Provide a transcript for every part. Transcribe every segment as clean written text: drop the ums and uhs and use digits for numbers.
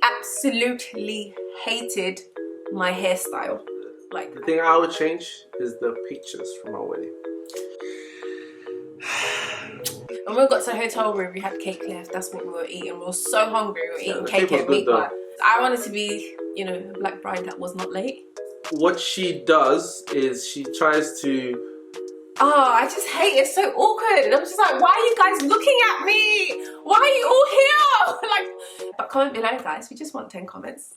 absolutely hated my hairstyle. Like, the thing I would change is the pictures from our wedding. when we got to the hotel room, we had cake left. That's what we were eating. We were so hungry. We were eating the cake was and good meat though. pie. I wanted to be, you know, a black bride that was not late. What she does is she tries to... Oh, I just hate it. It's so awkward. And I'm just like, why are you guys looking at me? Why are you all here? Like, but comment below, guys. We just want 10 comments.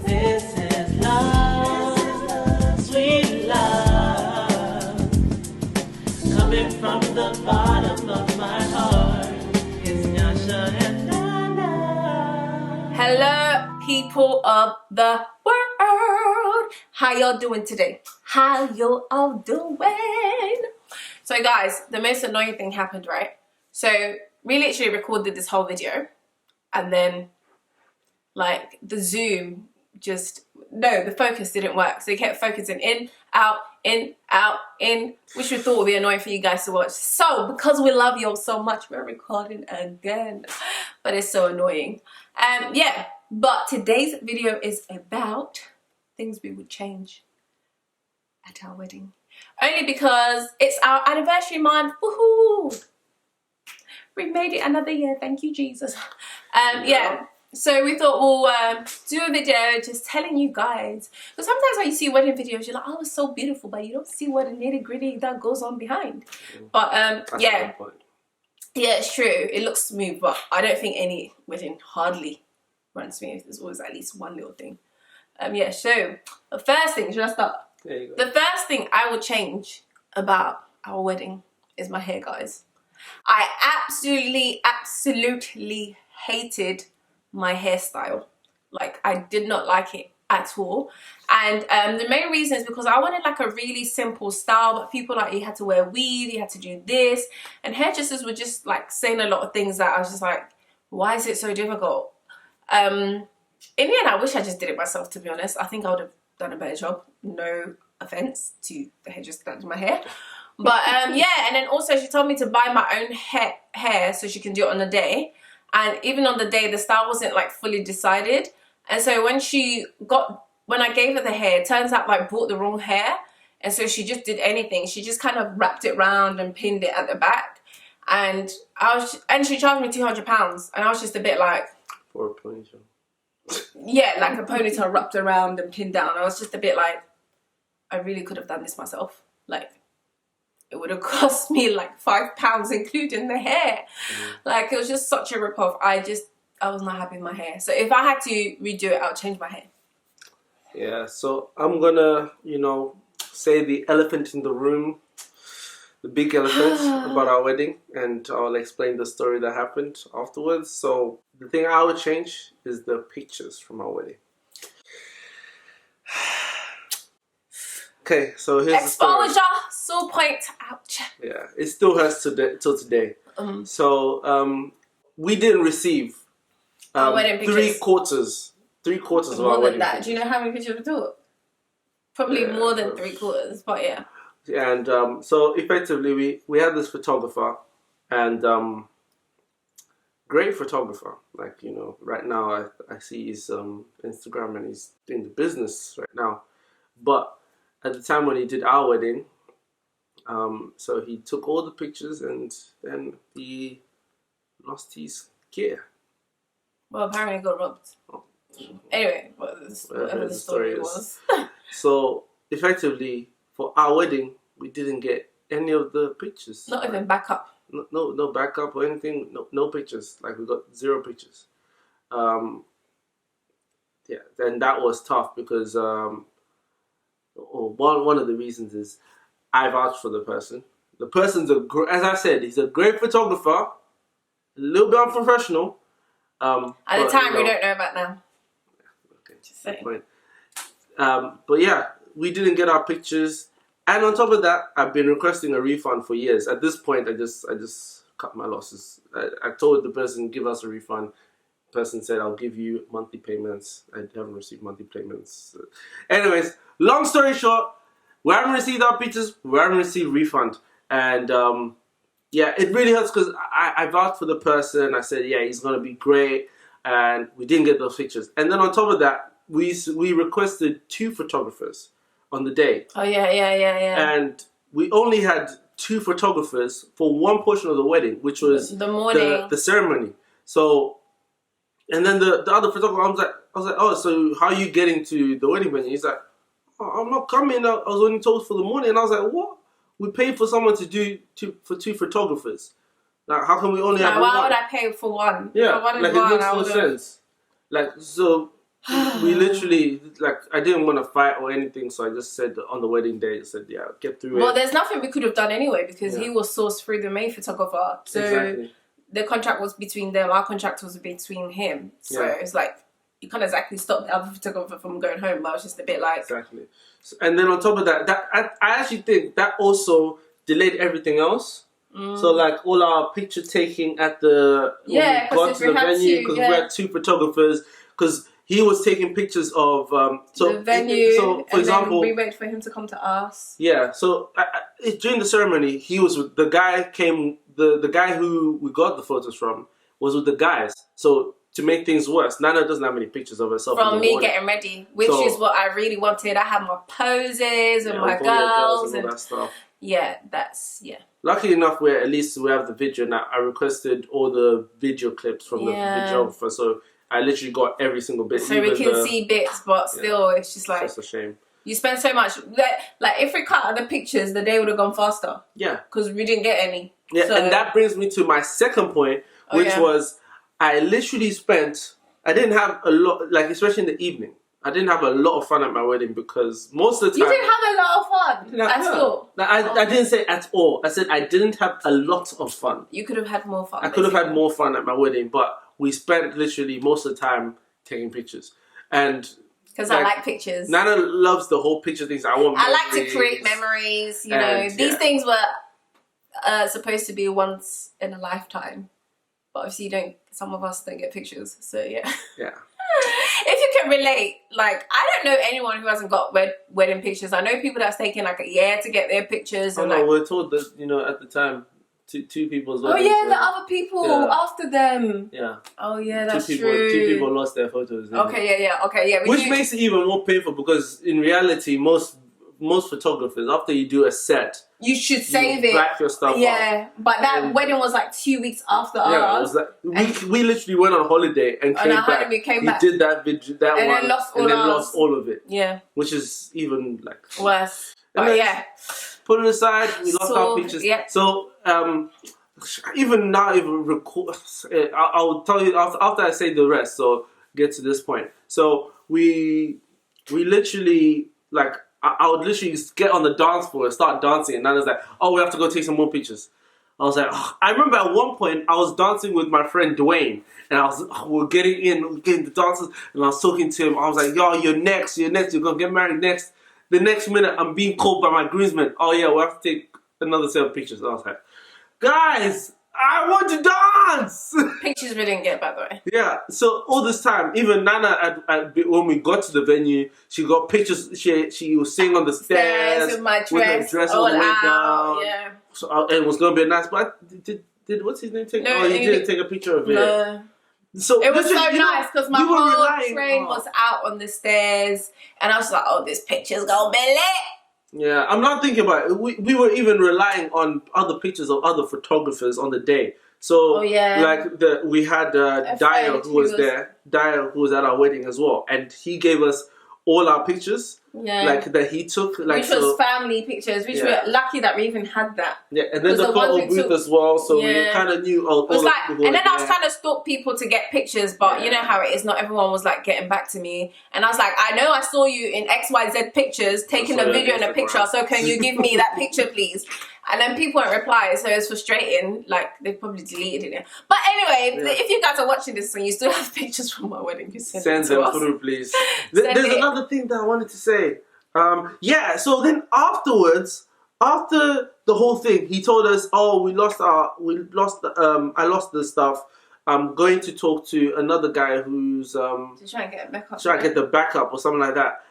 This is love, sweet love, coming from the bottom of my heart. It's Nyasha and Nana. Hello, people of the world. How y'all doing today? How you all doing? So guys, the most annoying thing happened, right? So we literally recorded this whole video and then like the zoom the focus didn't work. So it kept focusing in, out, in, which we thought would be annoying for you guys to watch. So because we love you all so much, we're recording again. But it's so annoying. Yeah, but today's video is about things we would change at our wedding. Only because it's our anniversary month. Woohoo! We've made it another year. Thank you, Jesus. Yeah. So we thought we'll do a video just telling you guys. Because sometimes when you see wedding videos, you're like, oh, it's so beautiful, but you don't see what the nitty gritty that goes on behind. But yeah. Yeah, it's true. It looks smooth, but I don't think any wedding hardly runs smooth. There's always at least one little thing. Yeah, so the first thing, should I start? There you go. The first thing I would change about our wedding is my hair, guys. I absolutely hated my hairstyle. Like, I did not like it at all. And the main reason is because I wanted like a really simple style, but people like, you had to wear weave, you had to do this, and hairdressers were just like saying a lot of things that I was just like, why is it so difficult? In the end, I wish I just did it myself, to be honest. I think I would have done a better job. No offense to the hairdresser that did my hair. But yeah, and then also she told me to buy my own hair so she can do it on the day. And even on the day, the style wasn't like fully decided. And so when I gave her the hair, it turns out I bought the wrong hair. And so she just did anything. She just kind of wrapped it round and pinned it at the back. And she charged me £200. And I was just a bit like, for a ponytail. Yeah, like a ponytail wrapped around and pinned down. I was just a bit like, I really could have done this myself. Like, it would have cost me like £5 including the hair. Like, it was just such a rip-off. I was not happy with my hair. So if I had to redo it, I would change my hair. Yeah, so I'm gonna, you know, say the elephant in the room, the big elephant about our wedding, and I'll explain the story that happened afterwards. So the thing I would change is the pictures from our wedding. Okay, so here's exposure, the story. sore point, ouch. Yeah, it still hurts till today. So we didn't receive our wedding pictures. Three quarters of more our than wedding that. pictures. Do you know how many pictures we took? Probably more than 3/4, but yeah. And so effectively we had this photographer, and great photographer. Like, you know, right now I see his Instagram, and he's in the business right now. But at the time when he did our wedding, so he took all the pictures and then he lost his gear. Well, apparently he got robbed. Oh. Anyway, whatever the story was. So effectively for our wedding, we didn't get any of the pictures. Not even backup. No backup or anything. No pictures. Like, we got 0 pictures. Yeah, and that was tough because one of the reasons is I vouched for the person. The person's as I said, he's a great photographer. A little bit unprofessional. At the time, we don't know about now. Okay, just saying. Point. But yeah, we didn't get our pictures. And on top of that, I've been requesting a refund for years. At this point, I just cut my losses. I told the person, give us a refund. The person said, I'll give you monthly payments. I haven't received monthly payments. Anyways, long story short, we haven't received our pictures. We haven't received refund. And yeah, it really hurts because I vouched for the person. I said, yeah, he's going to be great. and we didn't get those pictures. And then on top of that, we requested 2 photographers on the day. Oh yeah. And we only had 2 photographers for one portion of the wedding, which was the morning, the ceremony. So, and then the other photographer, I was like, oh, so how are you getting to the wedding venue? He's like, oh, I'm not coming. I was only told for the morning. And I was like, what? We paid for someone to do 2 photographers. Like, how can we only have one? Why would I pay for one? Yeah, If I wanted like one, it makes no sense. Like, so we literally, like, I didn't want to fight or anything, so I just said on the wedding day, I said, yeah, get through it. Well, there's nothing we could have done anyway because he was sourced through the main photographer. So Exactly. the contract was between them. Our contract was between him. So it's like, you can't exactly stop the other photographer from going home, but I was just a bit like... Exactly. So, and then on top of that, I actually think that also delayed everything else. So like all our picture taking at the when we got to the venue, because we had 2 photographers, because he was taking pictures of the venue. So for example, then we waited for him to come to us. Yeah. So during the ceremony, he was with the guy. The guy who we got the photos from was with the guys. So to make things worse, Nana doesn't have any pictures of herself from me getting ready, which is what I really wanted. I had my poses and my girls and all that stuff. Yeah. Luckily enough, we have the video now. I requested all the video clips from the videographer, so I literally got every single bit. So we can see bits, but still, it's just like... It's just a shame. You spend so much... Like, if we cut out the pictures, the day would have gone faster. Yeah. Because we didn't get any. Yeah, so, and that brings me to my second point, which was I literally spent... I didn't have a lot, like, especially in the evening. I didn't have a lot of fun at my wedding because most of the time... You didn't have a lot of fun at all? I didn't say at all. I said I didn't have a lot of fun. You could have had more fun. I could have had more fun at my wedding, but we spent literally most of the time taking pictures. And... Because I like pictures. Nana loves the whole picture things. I like to create memories, you know. These things were supposed to be once in a lifetime. But obviously some of us don't get pictures, so yeah. Yeah. If you can relate, like, I don't know anyone who hasn't got wedding pictures. I know people that's taken like a year to get their pictures. Oh, and no, we're told that, at the time, two people's weddings. Oh, yeah, the other people after them. Yeah. Oh, yeah, that's true. 2 people lost their photos. Okay, yeah. Which makes it even more painful because in reality, most photographers, after you do a set, you should save it. Back your stuff up. But that wedding was like 2 weeks after ours. Yeah, it was like, we literally went on holiday and came back. We did that video, and one, then lost all of it. Yeah. Which is even like... worse. But yeah. Put it aside, we lost our pictures. Yeah. So, even now, I'll tell you after I say the rest, so get to this point. So, we literally, like... I would literally get on the dance floor and start dancing, and Nana's like, oh, we have to go take some more pictures. I was like, oh. I remember at one point I was dancing with my friend Dwayne, and we're getting the dances, and I was talking to him. I was like, yo, you're next, you're gonna get married next. The next minute I'm being called by my groomsmen. Oh yeah, we'll have to take another set of pictures. And I was like, guys, I want to dance! Pictures we didn't get, by the way. Yeah, so all this time, even Nana, when we got to the venue, she got pictures, she was sitting on the stairs with my with her dress all the way down. Yeah. So it was going to be nice, but did what's his name take? No, he didn't take a picture of it. No. So it was so nice because my whole train was out on the stairs, and I was like, oh, this picture's going to be lit. Yeah, I'm not thinking about it. We were even relying on other pictures of other photographers on the day. So, like we had Dyer who was there. Dyer who was at our wedding as well, and he gave us all our pictures, like that he took, like which was family pictures. Which we're lucky that we even had that. Yeah, and then the photo booth as well. So we kind of knew. All it was like, and then I was trying to stalk people to get pictures, but you know how it is. Not everyone was like getting back to me, and I was like, I know I saw you in XYZ pictures, taking a video and a picture. So can you give me that picture, please? And then people won't reply, so it's frustrating. Like, they probably deleted it. But anyway, if you guys are watching this and you still have pictures from my wedding, you send them through, please. There's another thing that I wanted to say. So then afterwards, after the whole thing, he told us, oh, I lost the stuff. I'm going to talk to another guy who's to try and get backup. Try and get the backup or something like that.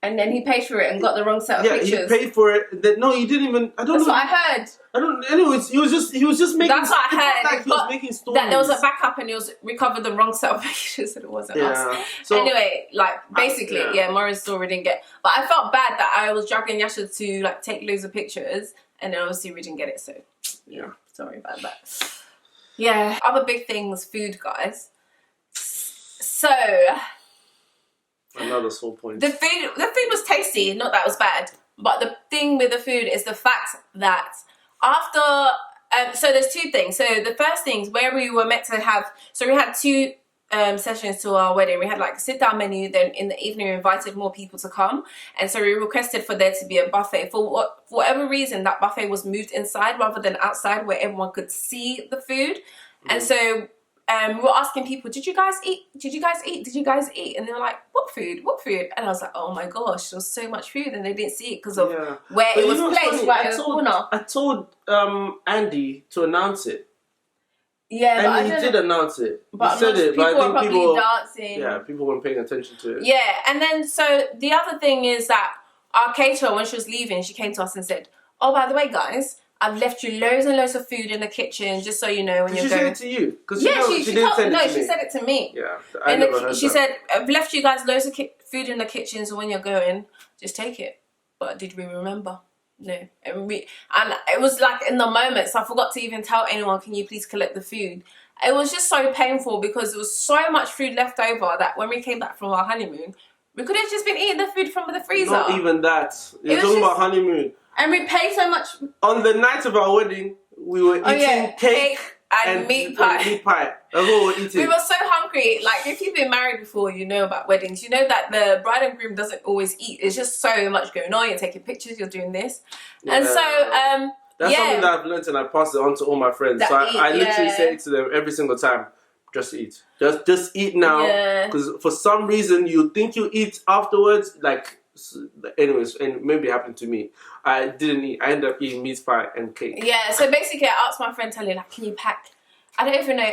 And then he paid for it and got the wrong set of pictures. Yeah, he paid for it. No, he didn't even... I don't know. That's what I heard. I don't. Anyways, he was just making. That's what I heard. Like he was making stories. That there was a backup and he was recovered the wrong set of pictures and it wasn't us. So, anyway, like basically, Maureen's story didn't get. But I felt bad that I was dragging Nyasha to like take loads of pictures, and then obviously we didn't get it. So yeah, sorry about that. Yeah, other big things, food, guys. So another sore point. The food was tasty. Not that it was bad, but the thing with the food is the fact that after. So there's two things. So the first thing is where we were meant to have. So we had two sessions to our wedding. We had like a sit down menu. Then in the evening we invited more people to come, and so we requested for there to be a buffet. For whatever reason, that buffet was moved inside rather than outside where everyone could see the food. And so we were asking people, did you guys eat? Did you guys eat? Did you guys eat? And they were like, what food? What food? And I was like, oh my gosh, there was so much food, and they didn't see it because of where it was placed right in the corner. I told Andy to announce it. Yeah, and he did announce it. But he said it, but I think people were dancing. Yeah, people weren't paying attention to it. Yeah, and then so the other thing is that our caterer, when she was leaving, she came to us and said, oh, by the way, guys, I've left you loads and loads of food in the kitchen, just so you know when you're going. Did she say it to you? Because she didn't send it to me. she said it to me. Yeah, I never heard she that. said, I've left you guys loads of food in the kitchen, so when you're going, just take it. But did we remember? No. And it was like in the moment, so I forgot to even tell anyone, can you please collect the food? It was just so painful because there was so much food left over that when we came back from our honeymoon, we could have just been eating the food from the freezer. Not even that. You're talking about honeymoon. And we paid so much. On the night of our wedding, we were eating cake and meat pie. Meat pie. That's what we were eating. We were so hungry. Like, if you've been married before, you know about weddings. You know that the bride and groom doesn't always eat. There's just so much going on. You're taking pictures, you're doing this. Yeah. And so, that's something that I've learned, and I pass it on to all my friends. So I literally say it to them every single time. Just eat. Just eat now. Because for some reason, you think you eat afterwards. Like, anyways, and maybe it happened to me. I didn't eat. I ended up eating meat pie and cake. Yeah, so basically I asked my friend Tally, like, can you pack, I don't even know,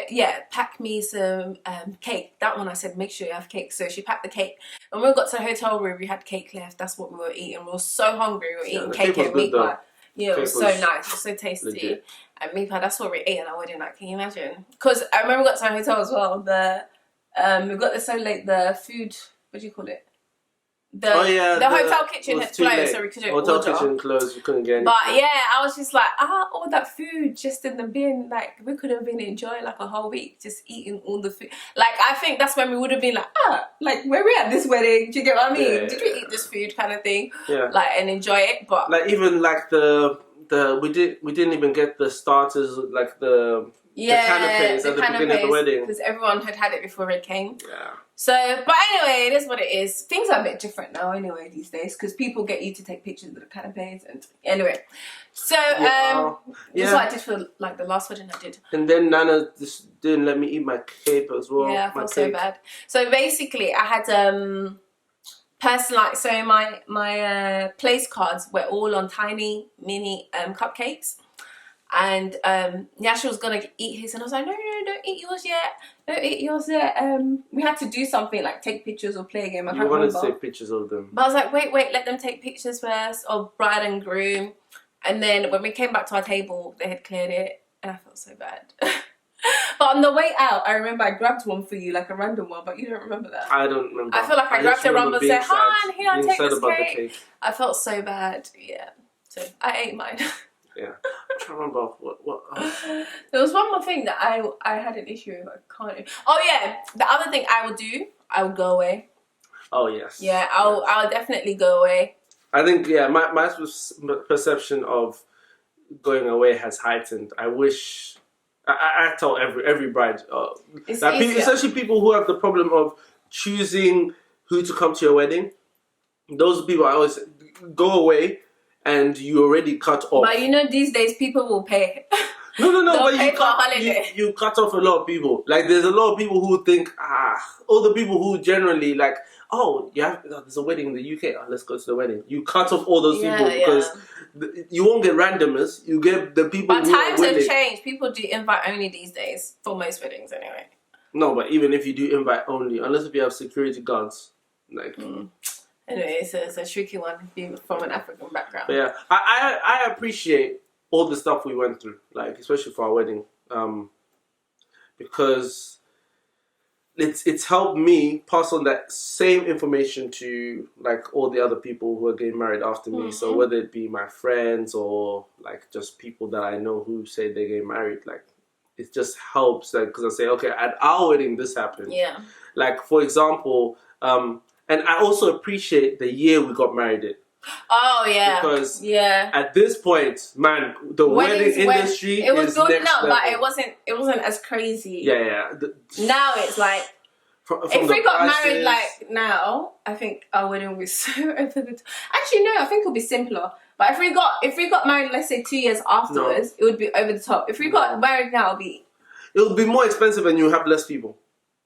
pack me some cake. That one I said, make sure you have cake. So she packed the cake. And when we got to the hotel room, we had cake left. That's what we were eating. We were so hungry. We were eating cake and meat pie. Yeah, it was so nice. It was so tasty. Legit. And meat pie, that's what we ate on our wedding night. Can you imagine? Because I remember we got to our hotel as well. We got there so late, the food, what do you call it? The hotel kitchen had closed, so we couldn't order. Hotel kitchen closed, we couldn't get anything. But yeah, I was just like, all that food just in the bin. Like, we could have been enjoying like a whole week just eating all the food. Like, I think that's when we would have been like, like, where we at this wedding? Do you get what I mean? Yeah, did we eat this food kind of thing? Yeah. Like, and enjoy it, but like even like we didn't even get the starters, like the canapes at the beginning of the wedding because everyone had it before it came. Yeah. So, but anyway, it is what it is. Things are a bit different now anyway these days because people get you to take pictures of the canapes and anyway. So, that's what I did for like the last wedding I did. And then Nana just didn't let me eat my cake as well. Yeah, I felt so bad. So basically I had personalized, so my place cards were all on tiny mini cupcakes. And Nyasha was gonna eat his, and I was like, no, don't eat yours yet. Don't eat yours yet. We had to do something like take pictures or play a game. I can't remember. You wanted to take pictures of them. But I was like, wait, let them take pictures first of bride and groom. And then when we came back to our table, they had cleared it, and I felt so bad. But on the way out, I remember I grabbed one for you, like a random one, but you don't remember that. I don't remember. I feel like I grabbed a random and said, "Hi, here, take this cake." I felt so bad. Yeah, so I ate mine. Yeah, I'm trying to remember what There was one more thing that I had an issue with. I can't. Oh yeah, the other thing I would go away. Oh yes. Yeah, I'll definitely go away. I think my perception of going away has heightened. I wish I tell every bride, especially people who have the problem of choosing who to come to your wedding. Those people I always go away. And you already cut off. But you know, these days people will pay. No. But you cut off a lot of people. Like there's a lot of people who think all the people who generally like, there's a wedding in the UK. Let's go to the wedding. You cut off all those people because you won't get randomers. You get the people. But times have changed. People do invite only these days for most weddings, anyway. No, but even if you do invite only, unless if you have security guards, like. Anyway, it's a tricky one being from an African background. But yeah, I appreciate all the stuff we went through, like especially for our wedding, because it's helped me pass on that same information to like all the other people who are getting married after me. So whether it be my friends or like just people that I know who say they're getting married, like it just helps, like, because I say, okay, at our wedding this happened. Yeah. Like for example, and I also appreciate the year we got married in. Oh yeah. Because yeah. at this point, man, the wedding industry it was is building next up, level. but it wasn't as crazy. Yeah. Now it's like, from if we got prices, married like now, I think our wedding would be so over the top. Actually, no, I think it'll be simpler. But if we got married, let's say 2 years afterwards, it would be over the top. If we got married now, it would be more expensive and you have less people.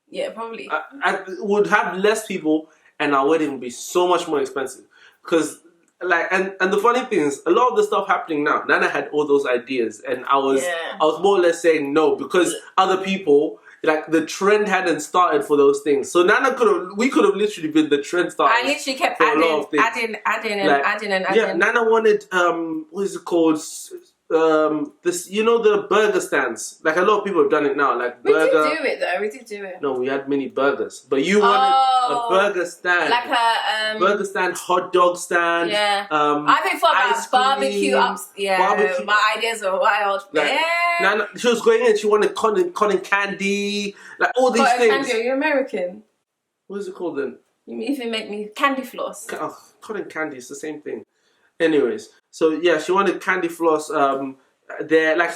Yeah, probably. I would have less people, and our wedding would be so much more expensive. Because like, and the funny thing is, a lot of the stuff happening now, Nana had all those ideas, and I was more or less saying no because other people, like the trend hadn't started for those things. So we could have literally been the trend starters. I literally kept adding. Yeah, Nana wanted what is it called? This, you know, the burger stands. Like a lot of people have done it now. Like burger. We did do it. No, we had mini burgers, but you wanted a burger stand, like a burger stand, hot dog stand. Yeah. I think for about barbecue ups. Yeah. Barbecue. My ideas are wild. Like, Nana, she was going in. She wanted cotton candy, like all these things. Candy? Are you American? What is it called then? You even make me candy floss. Cotton candy is the same thing. Anyways, so yeah, she wanted candy floss. So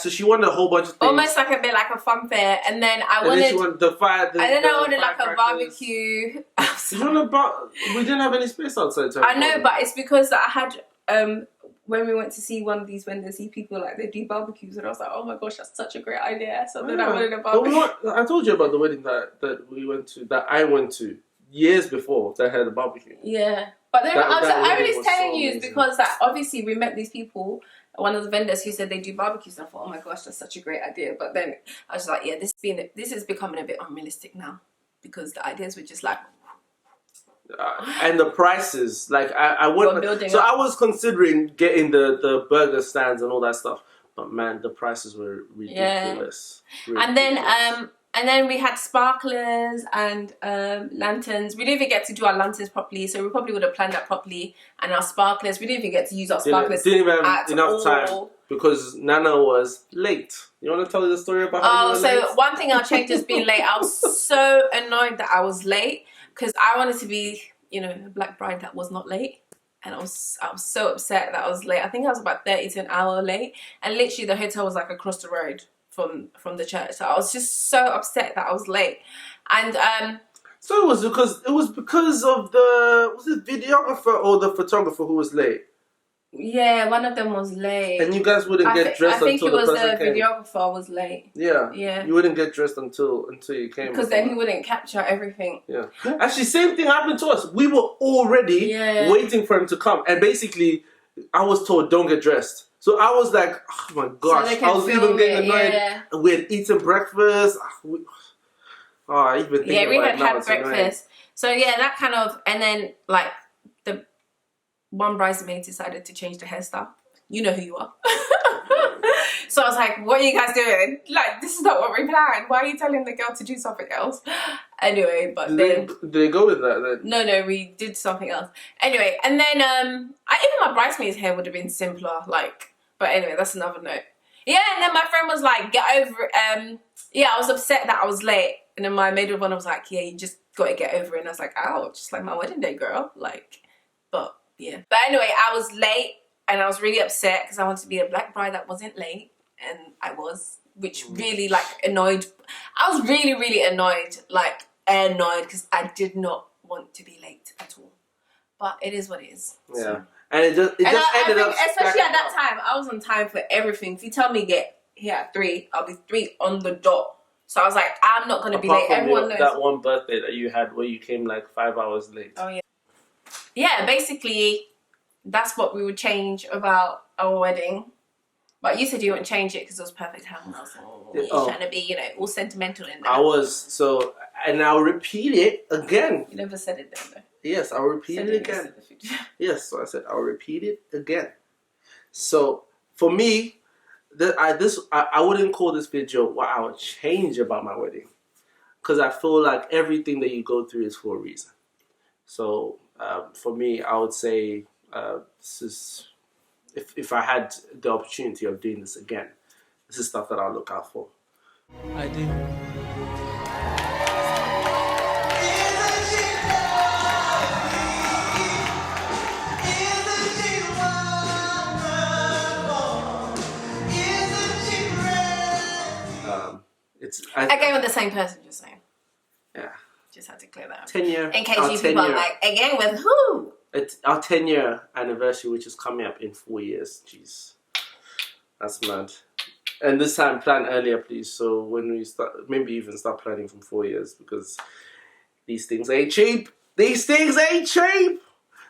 she wanted a whole bunch of things. Almost like a bit like a fun fair, and then I wanted. And then she wanted the fire. I wanted like a barbecue. We didn't have any space outside. I know, but it's because I had when we went to see one of these vendors, see people like they do barbecues, and I was like, oh my gosh, that's such a great idea. So then I wanted a barbecue. I told you about the wedding that we went to, that I went to years before, that had a barbecue. Yeah. But then I was telling so you amazing. because obviously we met these people, one of the vendors who said they do barbecues, and I thought, oh my gosh, that's such a great idea. But then I was like, yeah, this is becoming a bit unrealistic now because the ideas were just like. And the prices, like I went, so I was considering getting the burger stands and all that stuff, but man, the prices were ridiculous. Yeah. And then we had sparklers and lanterns. We didn't even get to do our lanterns properly, so we probably would have planned that properly. And our sparklers, we didn't even get to use our sparklers. Didn't even have enough time because Nana was late. You want to tell me the story about how you were late? One thing I'll change is being late. I was so annoyed that I was late because I wanted to be, a black bride that was not late. And I was so upset that I was late. I think I was about 30 to an hour late. And literally the hotel was like across the road from the church. So I was just so upset that I was late. And so it was because of the videographer or the photographer who was late? Yeah, one of them was late. And you guys wouldn't get dressed until the person came. I think it was the videographer was late. Yeah. Yeah. You wouldn't get dressed until you came. Because then he wouldn't capture everything. Yeah. Actually, same thing happened to us. We were already waiting for him to come. And basically, I was told, don't get dressed. So I was like, oh my gosh. So I was even getting annoyed. Yeah. We had eaten breakfast. I even think we had breakfast. Annoying. So yeah, that kind of, and then like the one bridesmaid decided to change the hairstyle. You know who you are. So I was like, what are you guys doing? Like, this is not what we planned. Why are you telling the girl to do something else? Anyway, but did they go with that then? No, we did something else. Anyway, and then even my bridesmaid's hair would have been simpler. Like, but anyway, that's another note. Yeah, and then my friend was like, get over it. I was upset that I was late. And then my maid of honor was like, yeah, you just got to get over it. And I was like, ouch, just like my wedding day, girl. Like, but yeah. But anyway, I was late and I was really upset because I wanted to be a black bride that wasn't late. And I was, which really like annoyed. I was really, really annoyed because I did not want to be late at all. But it is what it is. Yeah. So. And it just ended up. Especially at that time, I was on time for everything. If you tell me get here at 3, I'll be 3 on the dot. So I was like, I'm not going to be late. Everyone knows. That one birthday that you had where you came like 5 hours late. Oh, yeah. Yeah, basically, that's what we would change about our wedding. But you said you wouldn't change it because it was perfect health. And I was like, you're trying to be, all sentimental in there. I was, and I'll repeat it again. You never said it then, though. Yes, I'll repeat it again. Yes, so I said, I'll repeat it again. So, for me, I wouldn't call this video what I would change about my wedding, because I feel like everything that you go through is for a reason. So for me, I would say this is, if I had the opportunity of doing this again, this is stuff that I'll look out for. I do. Again with the same person, just saying. Yeah. Just had to clear that up. 10-year. In case you people are like, again with who? It's our 10-year anniversary, which is coming up in 4 years. Jeez. That's mad. And this time, plan earlier, please. So when we start, maybe even start planning from 4 years, because these things ain't cheap. These things ain't cheap.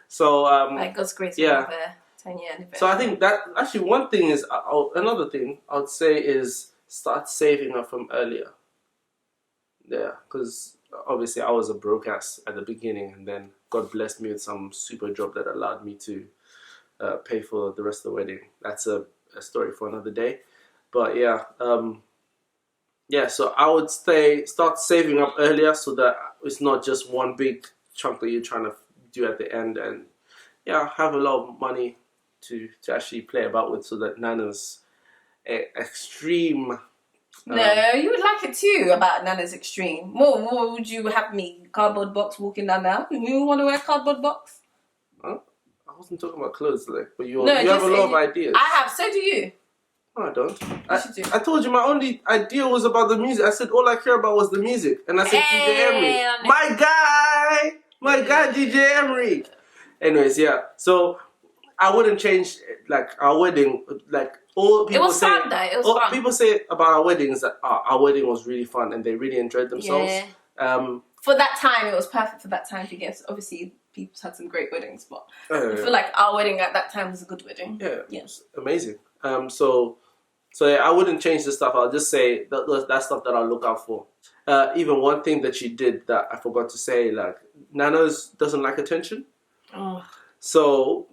So, By God's grace, yeah. we have a 10-year anniversary. So I think that, actually, one thing is, another thing I would say is start saving up from earlier. Yeah, because obviously I was a broke ass at the beginning, and then God blessed me with some super job that allowed me to pay for the rest of the wedding. That's a story for another day. But yeah, so I would say start saving up earlier, so that it's not just one big chunk that you're trying to do at the end, and yeah, have a lot of money to actually play about with, so that Nana's extreme. No, you would like it too about Nana's extreme. What would you have me? Cardboard box walking down now? You want to wear cardboard box? Huh? I wasn't talking about clothes, like, but you No, have a lot of ideas. I have, so do you. No, I don't. Yes, you do. I told you my only idea was about the music. I said all I care about was the music, and I said DJ Emery, my guy DJ Emery. Anyways, yeah. So I wouldn't change like our wedding. Like all people It was say, fun though. It was fun. People say about our weddings that our wedding was really fun and they really enjoyed themselves. Yeah. For that time, it was perfect for that time to get. Obviously, people's had some great weddings, but I feel like our wedding at that time was a good wedding. Yeah, it was amazing. So yeah, I wouldn't change the stuff. I'll just say that stuff that I'll look out for. Even one thing that she did that I forgot to say, like Nana's doesn't like attention. Oh. So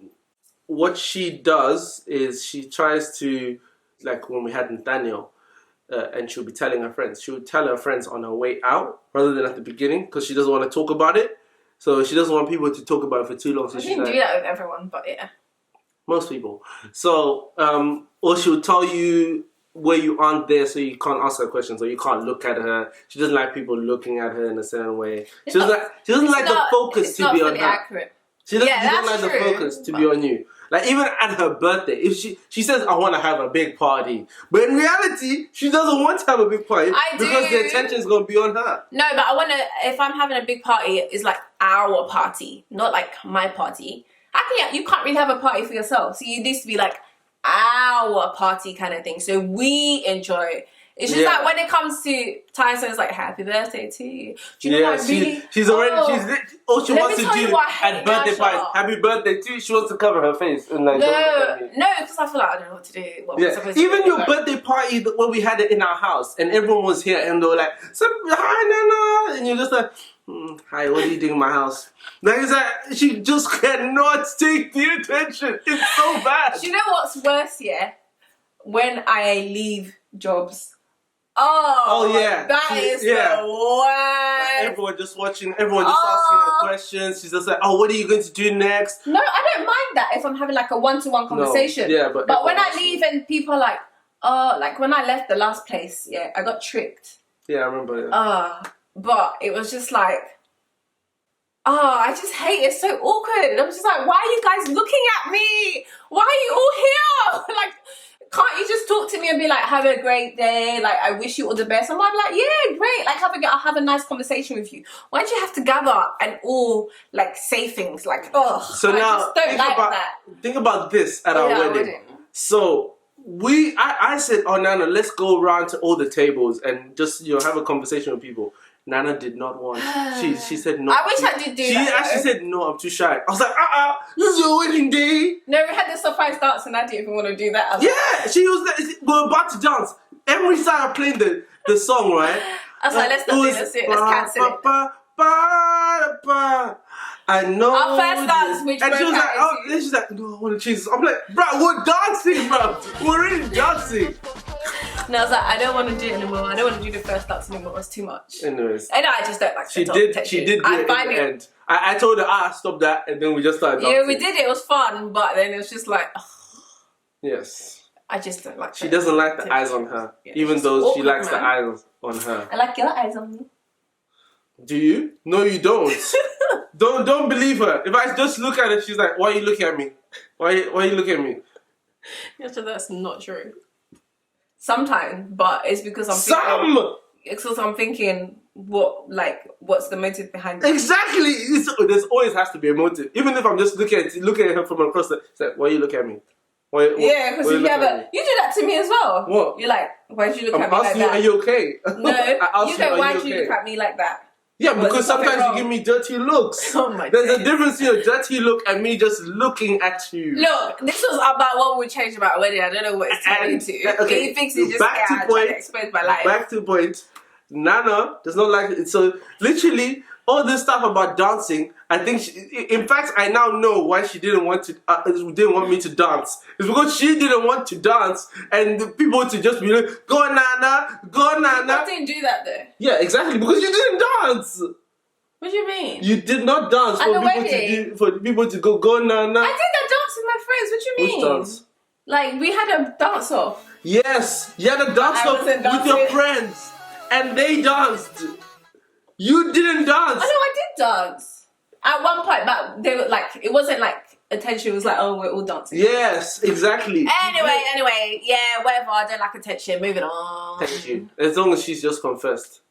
what she does is she tries to, like when we had Nathaniel, and she'll be telling her friends. She would tell her friends on her way out rather than at the beginning, because she doesn't want to talk about it. So she doesn't want people to talk about it for too long. So I didn't do that with everyone, but yeah. Most people. So, or she'll tell you where you aren't there, so you can't ask her questions, or you can't look at her. She doesn't like people looking at her in a certain way. She doesn't like the focus to be on her. Accurate. She doesn't like the focus to be on you. Like even at her birthday, if she says I want to have a big party, but in reality she doesn't want to have a big party because the attention is going to be on her. No, but I want to. If I'm having a big party, it's like our party, not like my party. You can't really have a party for yourself, so it needs to be like our party kind of thing. So we enjoy it. It's just like when it comes to Tyson, it's like happy birthday to you. Do you know what I really? She's already. All she wants to do at birthday parties. Happy birthday to you. She wants to cover her face and like. No, because I feel like I don't know what to do. Even your birthday party when we had it in our house and everyone was here and they were like, "Hi, Nana," and you're just like, "Hi, what are you doing in my house?" Like it's like she just cannot take the attention. It's so bad. Do you know what's worse? Yeah, when I leave jobs. Oh yeah, that is the worst. Like everyone just watching, everyone just asking her questions. She's just like, "Oh, what are you going to do next?" No, I don't mind that if I'm having like a one-to-one conversation. No, but when I leave and people are like, "Oh," like when I left the last place, I got tricked. Yeah, I remember. But it was just like, I just hate it. It's so awkward. And I'm just like, why are you guys looking at me? Why are you all here? Like, can't you just talk to me and be like, have a great day, like I wish you all the best? I'm like, yeah, great, like I'll have a nice conversation with you. Why do you have to gather and all like say things like, so now I just don't like that. Think about this at our wedding. So I said, "Oh Nana, let's go around to all the tables and just have a conversation with people." Nana did not want. She said no. I wish I did do that. She actually said no. I'm too shy. I was like, this is your wedding day. No, we had the surprise dance, and I didn't even want to do that. She was like, we're about to dance. Every time I played the song, right? I was like, let's not do this. Let's cancel it. I know. Our first dance, which and she was broke like, out oh, into- then she's like, no, I want to change this. I'm like, bro, we're dancing, bro. We're really dancing. And I was like, I don't want to do it anymore. I don't want to do the first dance anymore. It's too much. Anyways, I know, I just don't like she to did talk do to I it find in the it. end. I told her, stop that, and then we just started dancing. Yeah, we did it. It was fun, but then it was just like, ugh, Yes. I just don't like. She doesn't like the eyes on her, Yeah, even she's though she awkward, likes the man. eyes on her. I like your eyes on me. Do you? No, you don't. Don't believe her. If I just look at her, she's like, why are you looking at me? Why are you looking at me? Yeah, so that's not true. Sometimes, but it's because I'm it's because I'm thinking what's the motive behind it? Exactly. There's always has to be a motive. Even if I'm just looking at her from across the, it's like, why are you looking at me? Yeah, because if you ever, you do that to me as well. What? You're like, why did you look I'm at me like asking that? you, are you okay? No, I asked you go, why did okay? you look at me like that? Yeah, Was because there something sometimes you wrong? give me dirty looks. Oh my There's a days. difference in a dirty look and me just looking at you. Look, this was about what we changed about wedding. I don't know what it's turning into. Okay, He thinks he's just back to trying point. to expose my life. Back to point. Nana does not like it. So literally, all this stuff about dancing, I think. In fact, I now know why she didn't want me to dance. It's because she didn't want to dance, and the people to just be like, "Go Nana, go Nana." I didn't do that though. Yeah, exactly. Because you didn't dance. What do you mean? You did not dance At for the people wedding? for people to go Nana. I did that dance with my friends. What do you mean? Which dance? Like we had a dance off. Yes, you had a dance I off wasn't with your dancing. friends, and they danced. You didn't dance. I know I did dance at one point, but they were like, it wasn't like attention. It was like, oh, we're all dancing. Yes, exactly. Anyway, yeah, whatever. I don't like attention. Moving on. Thank you. As long as she's just confessed.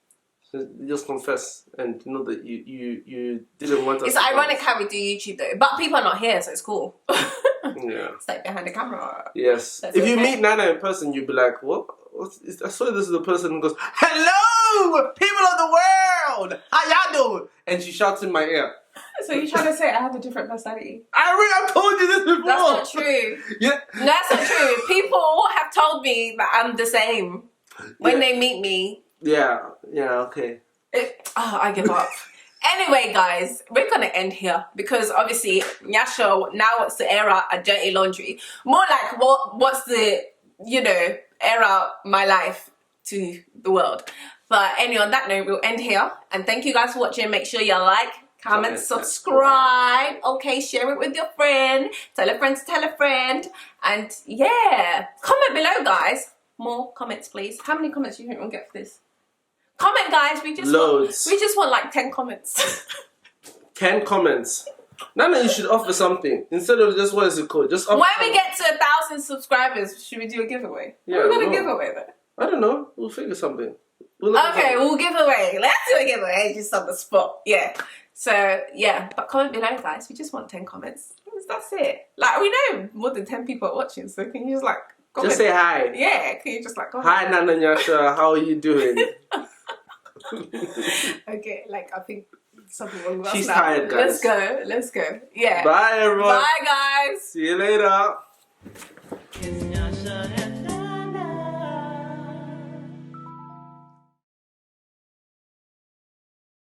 Just confess and know that you didn't want us It's to ironic dance. how we do YouTube though, but people are not here, so it's cool. Yeah. It's like behind the camera. Yes. That's If you okay. meet Nana in person, you'd be like, what? I swear this is the person who goes, hello, people of the world, how y'all doing? And she shouts in my ear. So you're trying to say I have a different personality? I told you this before. That's not true. Yeah. No, that's not true. People have told me that I'm the same when they meet me. Yeah, okay. I give up. Anyway, guys, we're gonna end here because obviously Nyasha now wants to air out a dirty laundry. More like what's the air out my life to the world. But anyway, on that note, we'll end here. And thank you guys for watching. Make sure you like, comment, subscribe. Okay, share it with your friend. Tell a friend to tell a friend. And yeah, comment below, guys. More comments, please. How many comments do you think we'll get for this? Comment, guys. We just want like 10 comments. 10 comments. Nana, you should offer something instead of just what is it called? Just offer. When we get to 1,000 subscribers, should we do a giveaway? Yeah, We're gonna no. give away though. I don't know. We'll figure something. We'll look at Okay, something. we'll give away. Let's do a giveaway just on the spot. Yeah. So yeah, but comment below, guys. We just want 10 comments. That's it. Like we know more than 10 people are watching, so can you just like comment? Just say hi. Yeah, can you just like comment? Hi, Nana Nyasha. How are you doing? Okay, like I think something wrong with us She's now. tired, guys. Let's go. Yeah. Bye, everyone. Bye, guys. See you later. It's Nyasha and